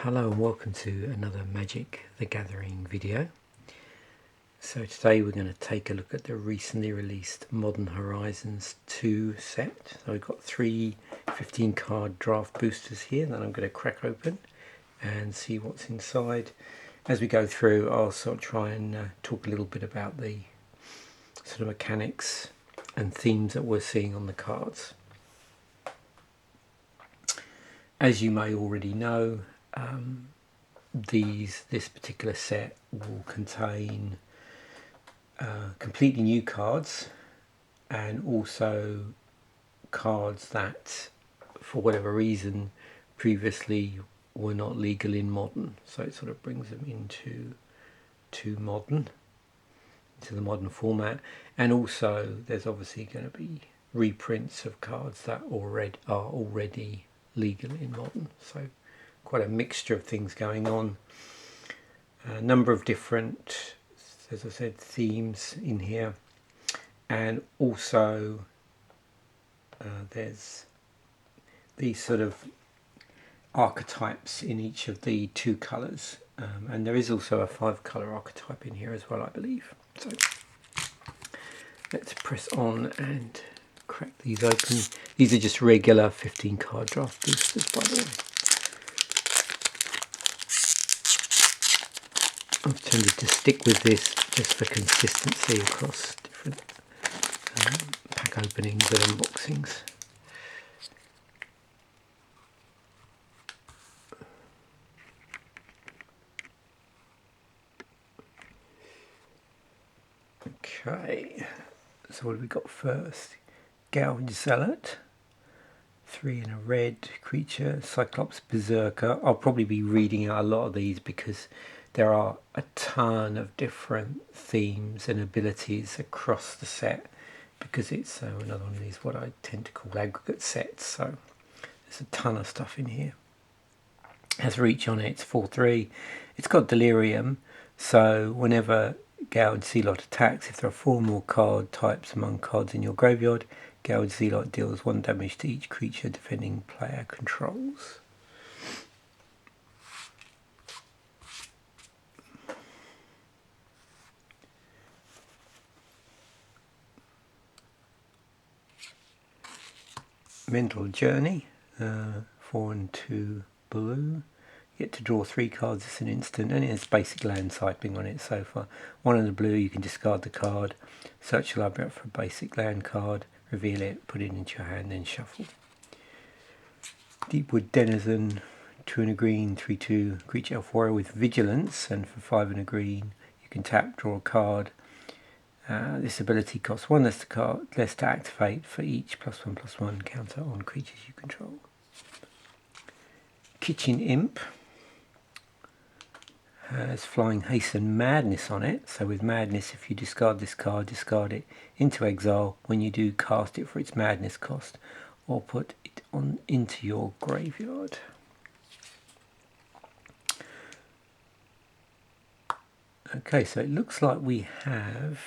Hello and welcome to another Magic the Gathering video. So today we're going to take a look at the recently released Modern Horizons 2 set. So we've got three 15 card draft boosters here that I'm going to crack open and see what's inside. As we go through, I'll sort of try and talk a little bit about the sort of mechanics and themes that we're seeing on the cards. As you may already know, this particular set will contain completely new cards and also cards that for whatever reason previously were not legal in Modern, so it sort of brings them into the modern format. And also there's obviously going to be reprints of cards that are already legal in Modern, so quite a mixture of things going on. A number of different, as I said, themes in here, and also there's these sort of archetypes in each of the two colours, and there is also a 5-colour archetype in here as well, I believe. So let's press on and crack these open. These are just regular 15 card draft boosters, by the way. I've tended to stick with this just for consistency across different pack openings and unboxings. Okay, so what have we got first? Gouge Zealot, 3 and a red creature, Cyclops Berserker. I'll probably be reading out a lot of these because there are a ton of different themes and abilities across the set, because it's another one of these what I tend to call aggregate sets, so there's a ton of stuff in here. It has reach on it, it's 4/3. It's got Delirium, so whenever Gouge Zealot attacks, if there are 4 more card types among cards in your graveyard, Gouge Zealot deals 1 damage to each creature defending player controls. Mental Journey, 4 and 2 blue. You get to draw 3 cards as an instant, and it has basic land cycling on it so far. 1 in the blue, you can discard the card, search your library for a basic land card, reveal it, put it into your hand, then shuffle. Deepwood Denizen, 2 and a green, 3/2 creature elf warrior with vigilance, and for 5 and a green you can tap, draw a card. This ability costs 1 less to activate for each +1/+1 counter on creatures you control. Kitchen Imp has Flying Haste and Madness on it, so with Madness, if you discard this card, discard it into exile. When you do, cast it for its Madness cost, or put it into your graveyard. Okay, so it looks like we have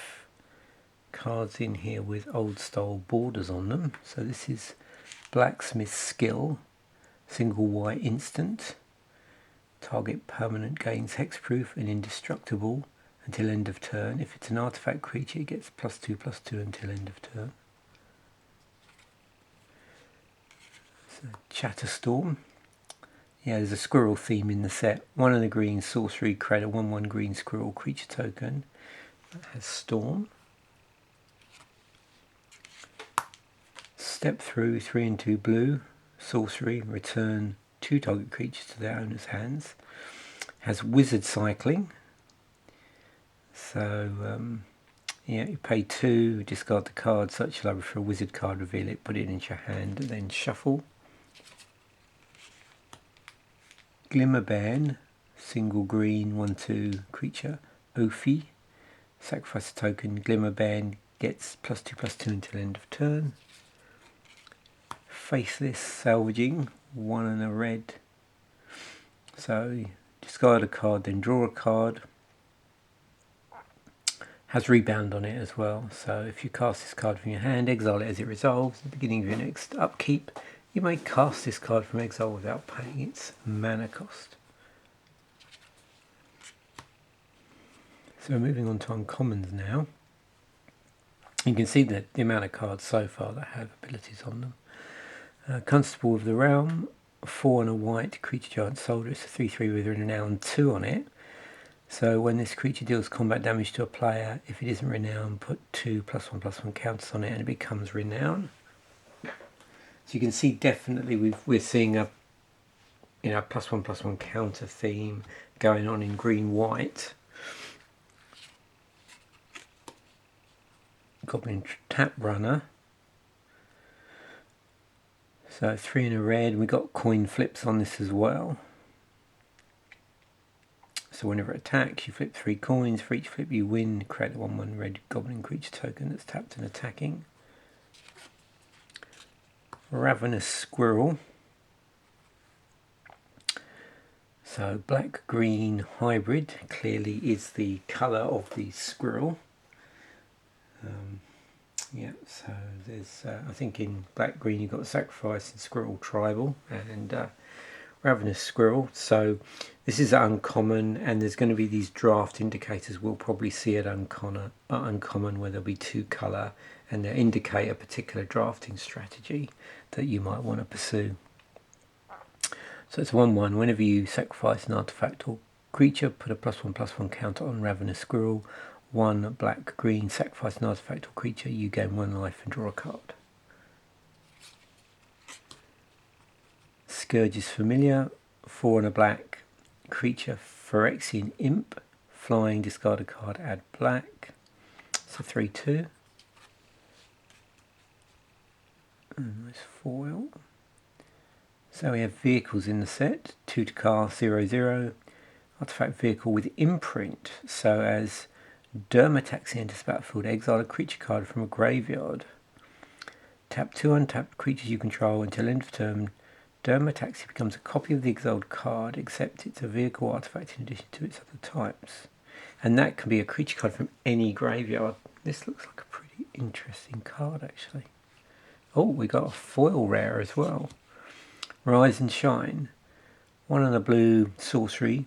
cards in here with old style borders on them. So this is Blacksmith Skill, single white instant. Target permanent gains hexproof and indestructible until end of turn. If it's an artifact creature, it gets +2/+2 until end of turn. So Chatterstorm. Yeah, there's a squirrel theme in the set. 1 and a green sorcery, create a 1/1 green squirrel creature token. That has Storm. Step Through, 3 and 2 blue, sorcery, return 2 target creatures to their owner's hands. Has Wizard Cycling, so yeah, you pay 2, discard the card, search your library for a wizard card, reveal it, put it into your hand, and then shuffle. Glimmerbairn, single green, 1/2 creature, Ophi, sacrifice a token. Glimmerbairn gets +2/+2 until end of turn. Faceless Salvaging, 1 and a red, so discard a card, then draw a card. Has Rebound on it as well, so if you cast this card from your hand, exile it as it resolves. At the beginning of your next upkeep, you may cast this card from exile without paying its mana cost. So moving on to uncommons now. You can see the amount of cards so far that have abilities on them. Constable of the Realm, 4 and a white creature giant soldier. It's a 3/3 with a renown 2 on it. So when this creature deals combat damage to a player, if it isn't renowned, put 2 +1/+1 counters on it and it becomes renowned. So you can see definitely we're seeing a +1/+1 counter theme going on in green-white. Goblin Tap Runner. So 3 and a red. We got coin flips on this as well. So whenever it attacks, you flip 3 coins. For each flip you win, create a 1/1 red goblin creature token that's tapped and attacking. Ravenous Squirrel. So black-green hybrid clearly is the colour of the squirrel. Yeah, so there's, I think in black-green you've got Sacrifice and Squirrel Tribal and Ravenous Squirrel. So this is uncommon, and there's going to be these draft indicators. We'll probably see it uncommon where there'll be 2 colour, and they'll indicate a particular drafting strategy that you might want to pursue. So it's 1/1. Whenever you sacrifice an artifact or creature, put a +1/+1 counter on Ravenous Squirrel. 1 black-green, sacrifice an artifact or creature, you gain 1 life and draw a card. Scourge's Familiar, 4 and a black creature, Phyrexian Imp, flying, discard a card, add black. It's a 3/2. Nice foil. So we have vehicles in the set. 2 to cast, 0/0. Artifact vehicle with imprint. So as Dermataxi enters battlefield, exile a creature card from a graveyard. Tap 2 untapped creatures you control until end of turn. Dermataxi becomes a copy of the exiled card, except it's a vehicle artifact in addition to its other types. And that can be a creature card from any graveyard. This looks like a pretty interesting card, actually. Oh, we got a foil rare as well. Rise and Shine. 1 and a blue sorcery.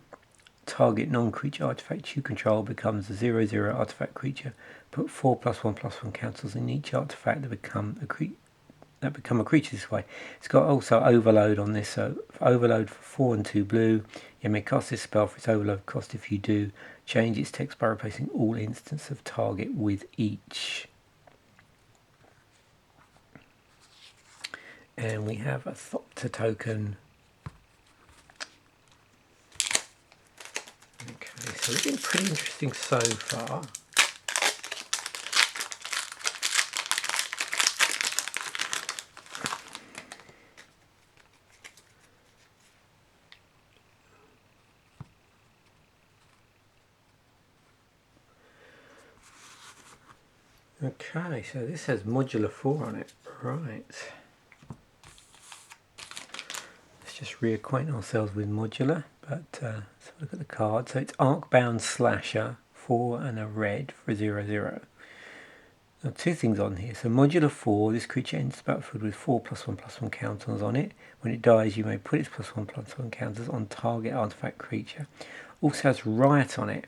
Target non-creature artifact you control becomes a 0/0 artifact creature. Put 4 +1/+1 counters in each artifact that become a creature this way. It's got also overload on this, so overload for 4 and 2 blue. You may cast this spell for its overload cost. If you do, change its text by replacing all instances of target with each. And we have a Thopter token. Okay, so it's been pretty interesting so far. Okay, so this has modular 4 on it, right. Let's just reacquaint ourselves with modular, but let's look at the card. So it's Arcbound Slasher, 4 and a red for 0/0. Now 2 things on here. So modular 4, this creature enters the battlefield with 4 +1/+1 counters on it. When it dies, you may put its +1/+1 counters on target artifact creature. Also has Riot on it.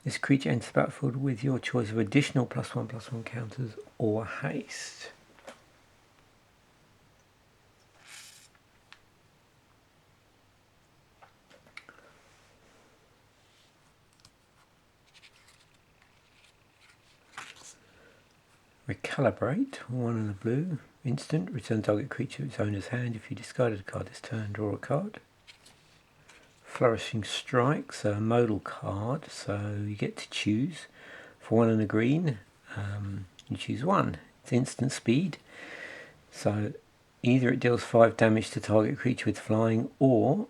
This creature enters the battlefield with your choice of additional +1/+1 counters or haste. Recalibrate, 1 and a blue, instant, return target creature to its owner's hand. If you discarded a card this turn, draw a card. Flourishing Strikes, a modal card, so you get to choose. For 1 and a green, you choose 1. It's instant speed, so either it deals 5 damage to target creature with flying, or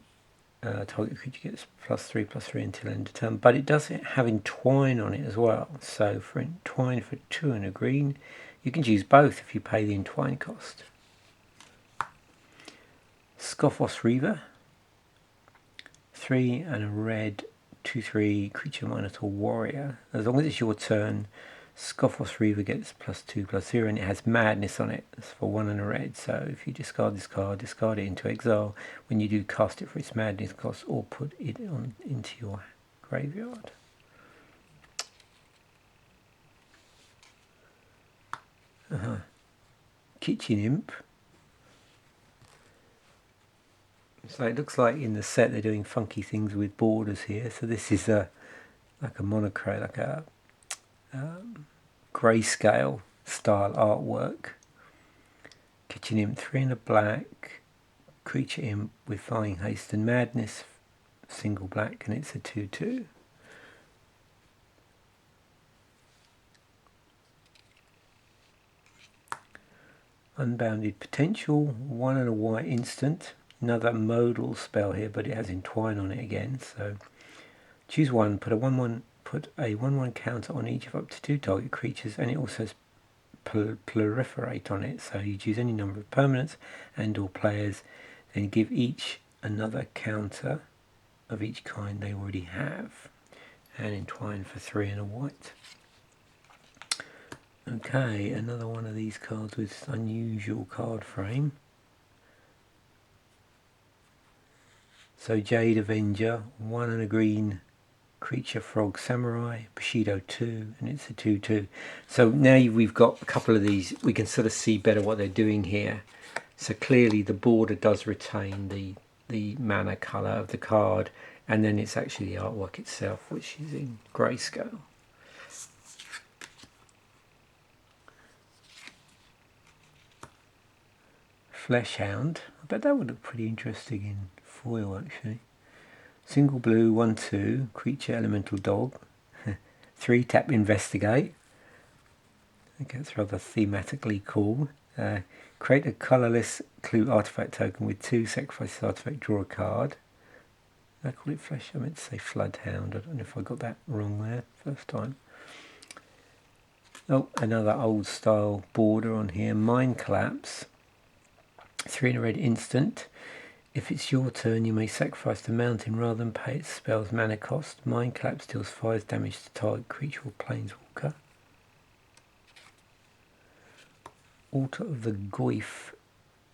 target creature gets +3/+3 until end of turn. But it does have Entwine on it as well, so for Entwine for 2 and a green, you can choose both if you pay the Entwine cost. Scophos Reaver, 3 and a red, 2/3 creature Minotaur Warrior. As long as it's your turn, Scophos Reaver gets +2/+0, and it has Madness on it. That's for 1 and a red. So if you discard this card, discard it into exile. When you do, cast it for its Madness cost, or put it into your graveyard. Kitchen Imp. So it looks like in the set they're doing funky things with borders here. So this is like a monochrome, like a grayscale style artwork. Kitchen Imp, 3 in a black. Creature Imp with Flying Haste and Madness, single black, and it's a 2/2. Unbounded Potential, 1 and a white instant. Another modal spell here, but it has Entwine on it again. So choose one, put a 1/1 counter on each of up to 2 target creatures, and it also has proliferate on it. So you choose any number of permanents and or players, then give each another counter of each kind they already have, and Entwine for 3 and a white. Okay, another one of these cards with unusual card frame. So Jade Avenger, 1 and a green creature frog samurai, Bushido 2, and it's a 2/2. So now we've got a couple of these, we can sort of see better what they're doing here. So clearly the border does retain the mana colour of the card, and then it's actually the artwork itself, which is in grayscale. Fleshhound, I bet that would look pretty interesting in foil actually. Single blue, 1/2, creature elemental dog. 3 tap investigate. I think that's rather thematically cool. Create a colourless clue artifact token with 2 sacrifice artifact, draw a card. I call it flesh, I meant to say floodhound. I don't know if I got that wrong there first time. Oh, another old style border on here. Mind Collapse. 3 in a red instant. If it's your turn, you may sacrifice the mountain rather than pay its spell's mana cost. Mind Collapse deals 5 damage to target creature or planeswalker. Altar of the Goyf,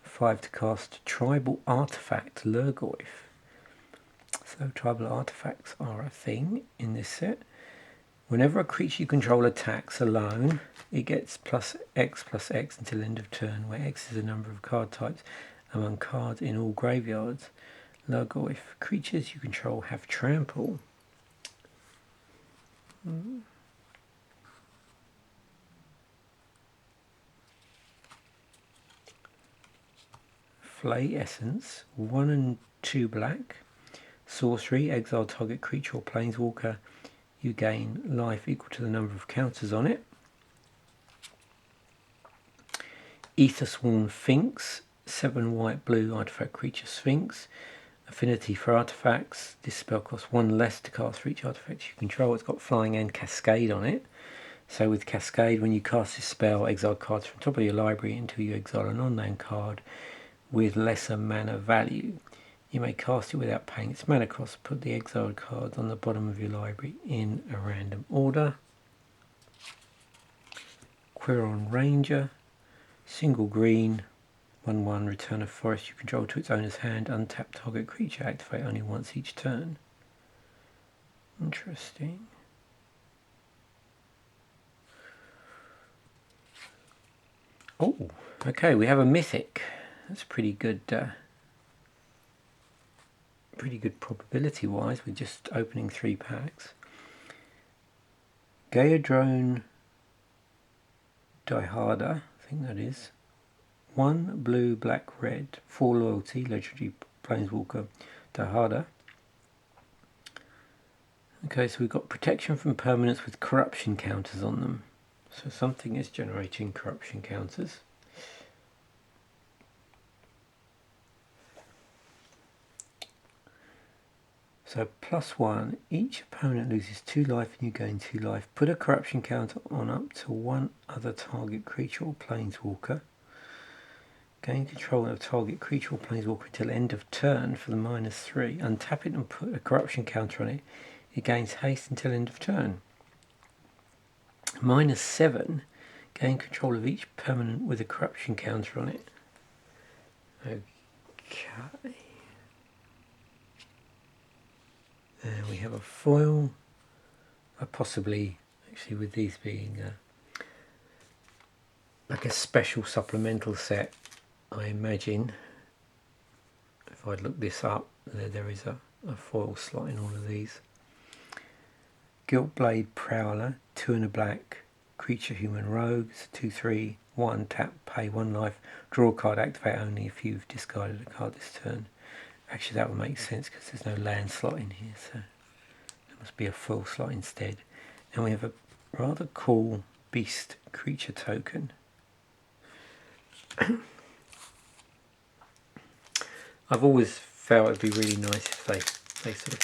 5 to cast Tribal Artifact, Lurgoyf. So tribal artifacts are a thing in this set. Whenever a creature you control attacks alone, it gets +X until end of turn, where X is the number of card types among cards in all graveyards. Lurgoyf. Creatures you control have trample. Flay Essence, 1 and 2 black. Sorcery, exile target creature or planeswalker. You gain life equal to the number of counters on it. Aethersworn Sphinx, 7 white blue artifact creature Sphinx. Affinity for artifacts. This spell costs 1 less to cast for each artifact you control. It's got flying and cascade on it. So with cascade, when you cast this spell, exile cards from top of your library until you exile a non-land card with lesser mana value. You may cast it without paying its mana cost. Put the exiled cards on the bottom of your library in a random order. Quiron Ranger, single green, 1/1, return a forest you control to its owner's hand. Untap target creature, activate only once each turn. Interesting. Oh, okay, we have a Mythic. That's pretty good. Pretty good probability wise. We're just opening 3 packs. Gaia-Drone Dihada, I think that is. 1 blue, black, red, 4 loyalty, legendary planeswalker Dihada. Okay, so we've got protection from permanents with corruption counters on them. So something is generating corruption counters. So +1, each opponent loses 2 life and you gain 2 life. Put a corruption counter on up to 1 other target creature or planeswalker. Gain control of target creature or planeswalker until end of turn for the -3. Untap it and put a corruption counter on it. It gains haste until end of turn. -7, gain control of each permanent with a corruption counter on it. Okay. We have a foil, possibly, actually with these being like a special supplemental set, I imagine. If I'd look this up, there is a foil slot in all of these. Giltblade Prowler, 2 and a black, creature human rogues, 2/3, 1 tap, pay 1 life, draw a card, activate only if you've discarded a card this turn. Actually that would make sense because there's no land slot in here, so there must be a full slot instead. And we have a rather cool beast creature token. I've always felt it'd be really nice if they sort of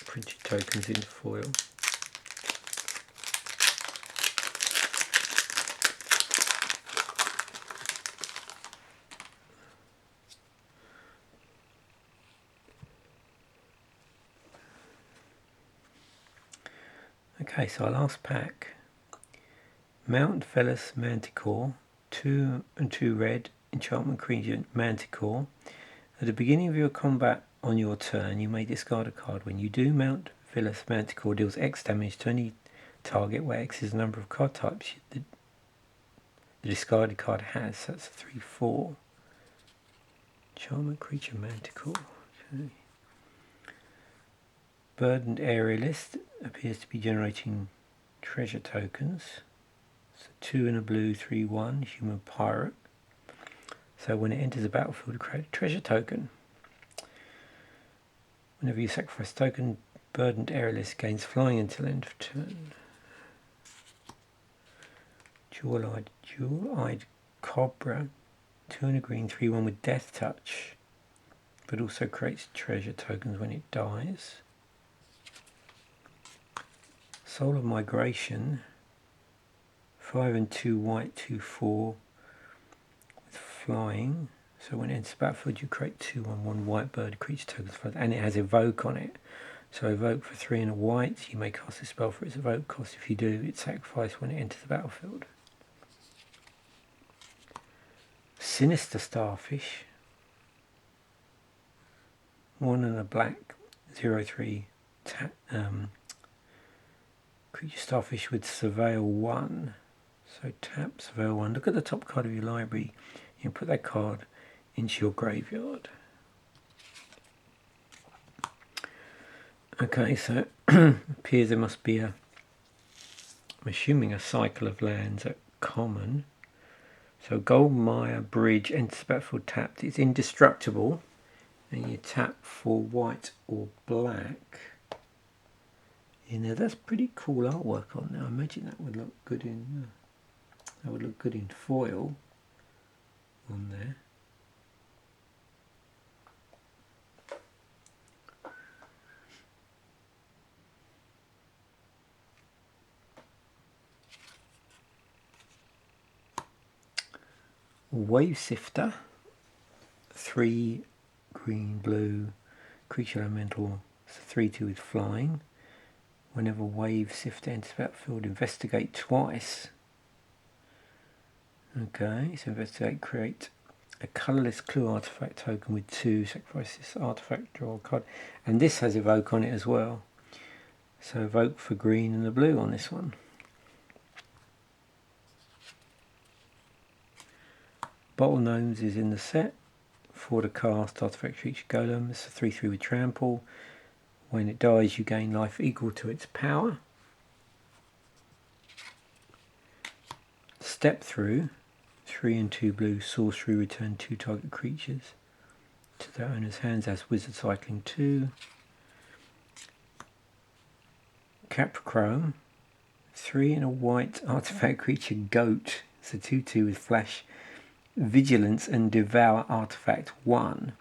printed tokens in foil. Okay, so our last pack. Mount Velas Manticore, 2 and 2 red, enchantment creature Manticore. At the beginning of your combat on your turn, you may discard a card. When you do, Mount Velas Manticore deals X damage to any target where X is the number of card types the discarded card has. So that's a 3/4. Enchantment creature Manticore. Okay. Burdened Aerialist appears to be generating treasure tokens. So 2 and a blue, 3/1, human pirate. So when it enters the battlefield, create a treasure token. Whenever you sacrifice a token, Burdened Aerialist gains flying until end of turn. Jewel-eyed Cobra, 2 and a green, 3/1 with Death Touch, but also creates treasure tokens when it dies. Soul of Migration, 5 and 2 white, 2/4 with flying. So when it enters the battlefield, you create 2/1 white bird creature tokens, and it has evoke on it. So evoke for 3 and a white. You may cast a spell for its evoke cost. If you do, it's sacrificed when it enters the battlefield. Sinister Starfish, 1 and a black, 0/3 creature starfish with Surveil 1. So tap Surveil 1. Look at the top card of your library. You can put that card into your graveyard. Okay, so appears there must be I'm assuming a cycle of lands at common. So Goldmire Bridge enters the battlefield tapped. It's indestructible, and you tap for white or black. You know, that's pretty cool artwork on there. I imagine that would look good in foil on there. Wave Sifter, 3 green, blue, creature elemental, 3/2 with flying. Whenever Wave Sifter enters the battlefield, investigate twice. Okay, so investigate, create a colourless clue artifact token with 2, sacrifice this artifact, draw a card. And this has evoke on it as well. So evoke for green and the blue on this one. Bottle Gnomes is in the set. For the cast, artifact creature golem. It's a 3/3 with trample. When it dies, you gain life equal to its power. Step Through, 3 and 2 blue, sorcery, return 2 target creatures to their owner's hands as wizard cycling 2. Caprichrome, 3 and a white artifact creature goat. It's a 2/2 with flash, vigilance and devour artifact 1.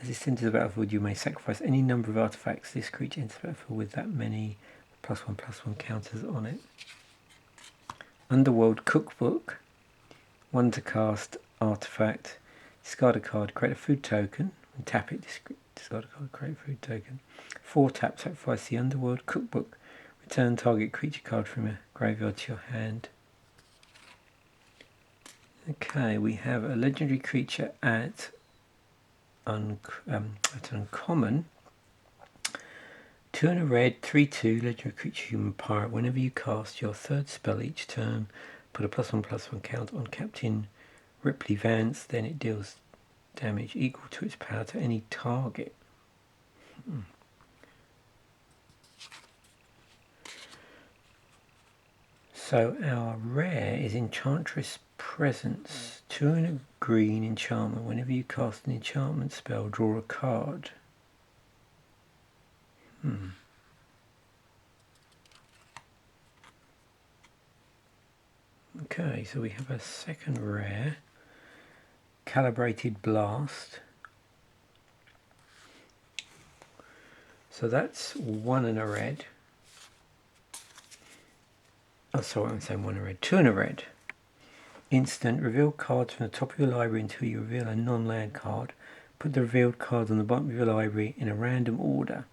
As this enters the battlefield, you may sacrifice any number of artifacts. This creature enters the battlefield with that many +1/+1 counters on it. Underworld Cookbook, 1 to cast artifact, discard a card, create a food token, and tap it, discard a card, create a food token. 4 tap, sacrifice the Underworld Cookbook, return target creature card from a graveyard to your hand. Okay, we have a legendary creature at uncommon. 2 and a red, 3/2, legendary creature human pirate. Whenever you cast your 3rd spell each turn, Put a +1/+1 count on Captain Ripley Vance, then it deals damage equal to its power to any target. So our rare is Enchantress Presence. 2 and a green enchantment. Whenever you cast an enchantment spell, draw a card. Okay, so we have a second rare. Calibrated Blast. So that's 1 and a red. Oh, sorry, I'm saying 1 and a red. 2 and a red. Instant, reveal cards from the top of your library until you reveal a non-land card. Put the revealed cards on the bottom of your library in a random order.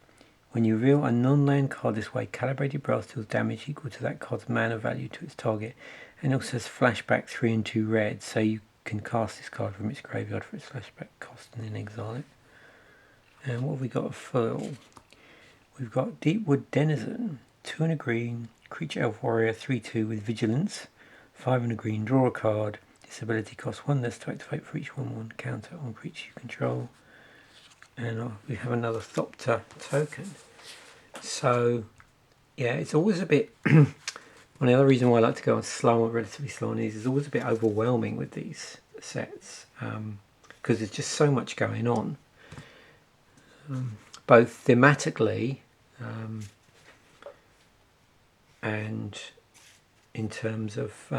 When you reveal a non-land card this way, Calibrated Blast deals damage equal to that card's mana value to its target, and also has flashback 3 and 2 red, so you can cast this card from its graveyard for its flashback cost and then exile it. And what have we got? A foil. We've got Deepwood Denizen, 2 and a green, creature elf warrior, 3/2 with vigilance, 5 and a green, draw a card. This ability costs 1 less to activate for each 1/1 counter on creature you control. And we have another Thopter token. So, yeah, it's always a bit... One of the other reasons why I like to go on slow, relatively slow on these, is always a bit overwhelming with these sets, because there's just so much going on, both thematically and in terms of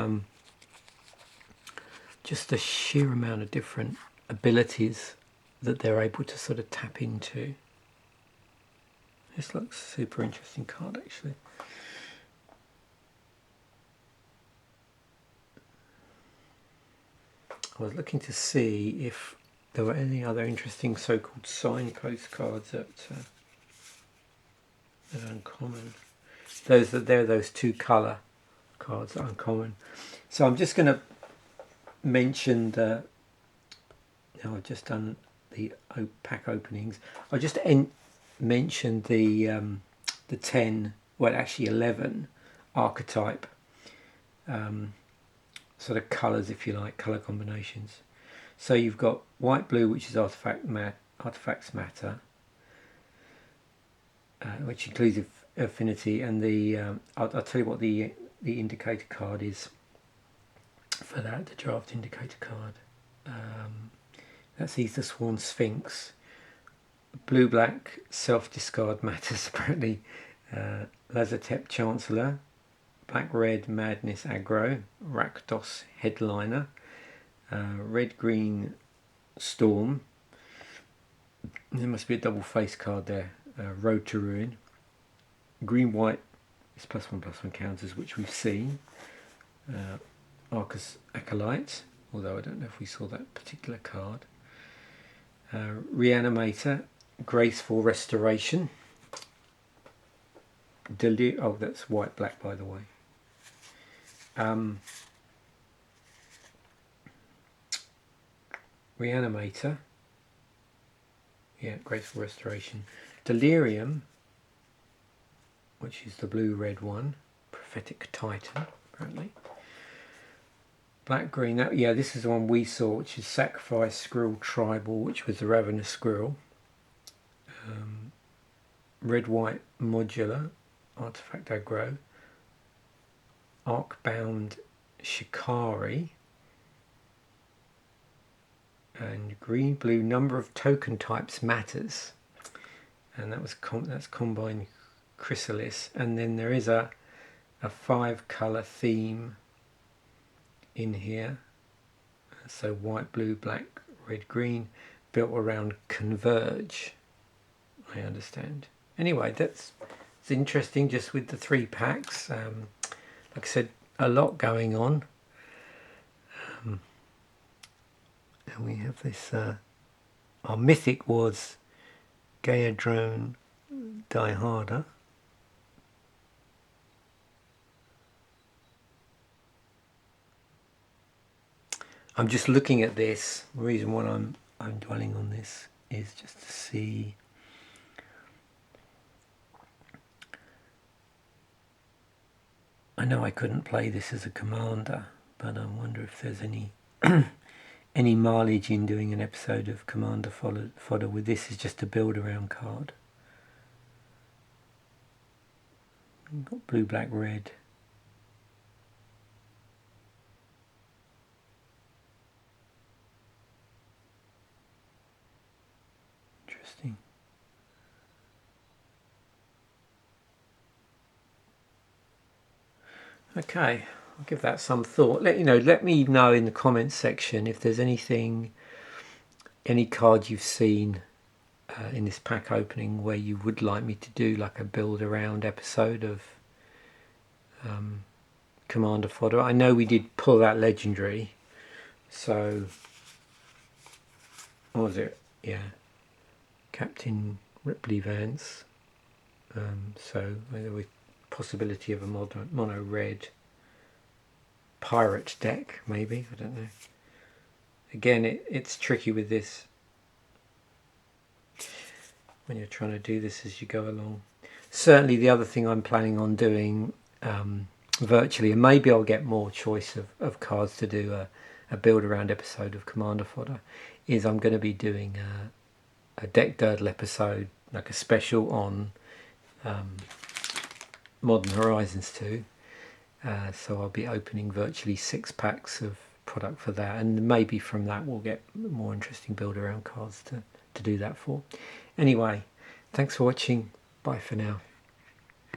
just the sheer amount of different abilities that they're able to sort of tap into. This looks a super interesting card, actually. I was looking to see if there were any other interesting so-called signpost cards that are uncommon. Those 2 colour cards that are uncommon. So I'm just going to mention the... Now I've just done the pack openings. I'll just mention the 10, well actually 11 archetype sort of colours, if you like, colour combinations. So you've got white blue, which is artifacts matter, which includes affinity, and the I'll tell you what the indicator card is for that, the draft indicator card. That's Ether Sworn Sphinx. Blue black self discard matters apparently. Lazartep Chancellor. Black red Madness Aggro. Rakdos Headliner. Red green Storm. There must be a double face card there. Road to Ruin. Green white is +1/+1 counters, which we've seen. Arcus Acolyte, although I don't know if we saw that particular card. Reanimator, Graceful Restoration. Oh, that's white black, by the way. Reanimator, yeah, Graceful Restoration. Delirium, which is the blue red one. Prophetic Titan, apparently. Black green, yeah, this is the one we saw, which is Sacrifice Squirrel Tribal, which was the Ravenous Squirrel. Red white Modular, Artifact Aggro. Arcbound Shikari. And green blue, number of token types matters. And that was that's Combine Chrysalis. And then there is a 5 colour theme in here, so white, blue, black, red, green, built around Converge, I understand. Anyway, it's interesting just with the 3 packs. Like I said, a lot going on. And we have this, our Mythic was Gaia-Drone Die Harder. I'm just looking at this. The reason why I'm dwelling on this is just to see I know I couldn't play this as a commander, but I wonder if there's any any mileage in doing an episode of Commander Fodder with this as just a build around card. You've got blue, black, red. Interesting. Okay, I'll give that some thought. Let me know in the comments section if there's anything, any card you've seen in this pack opening where you would like me to do like a build around episode of Commander Fodder. I know we did pull that legendary, so what was it? Yeah, Captain Ripley Vance. So there was possibility of a mono red pirate deck, maybe. I don't know. Again, it's tricky with this when you're trying to do this as you go along. Certainly the other thing I'm planning on doing virtually, and maybe I'll get more choice of cards to do a build around episode of Commander Fodder, is I'm going to be doing a deck durdle episode, like a special on Modern Horizons 2. So I'll be opening virtually 6 packs of product for that, and maybe from that we'll get more interesting build around cards to do that for. Anyway, thanks for watching. Bye for now.